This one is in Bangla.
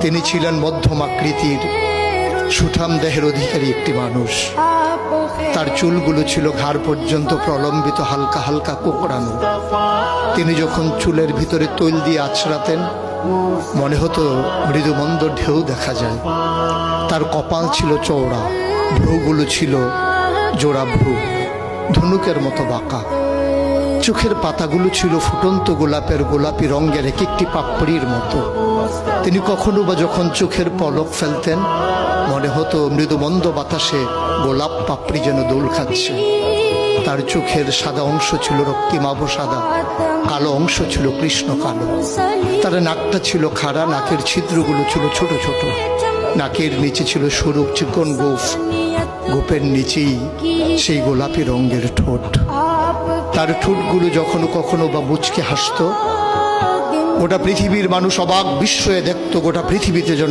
তিনি ছিলেন মধ্যম আকৃতির সুঠাম দেহের অধিকারী একটি মানুষ। তার চুলগুলো ছিল ঘাড় পর্যন্ত প্রলম্বিত, হালকা হালকা কোঁকড়ানো। তিনি যখন চুলের ভিতরে তৈল দিয়ে আছড়াতেন মনে হতো মৃদুমন্দ ঢেউ দেখা যায়। তার কপাল ছিল চওড়া, ভ্রুগুলো ছিল জোড়া ভ্রু, ধনুকের মতো বাঁকা। চোখের পাতাগুলো ছিল ফুটন্ত গোলাপের গোলাপি রঙের এক একটি পাপড়ির মতো। তিনি কখনো বা যখন চোখের পলক ফেলতেন মনে হতো মৃদুমন্দ বাতাসে গোলাপ পাপড়ি যেন দোল খাচ্ছে। তার চোখের সাদা অংশ ছিল রক্তিমাভ সাদা, কালো অংশ ছিল কৃষ্ণ কালো। তার নাকটা ছিল খাড়া, নাকের ছিদ্রগুলো ছিল ছোট ছোট। নাকের নিচে ছিল সরু চিকন গোঁফ, গোঁফের নিচেই সেই গোলাপি রঙের ঠোঁট। তার ঠোঁটগুলো যখন কখনো বা মুচকে হাসত, গোটা পৃথিবীর মানুষ অবাক বিস্ময়ে দেখত গোটা পৃথিবীতে যেন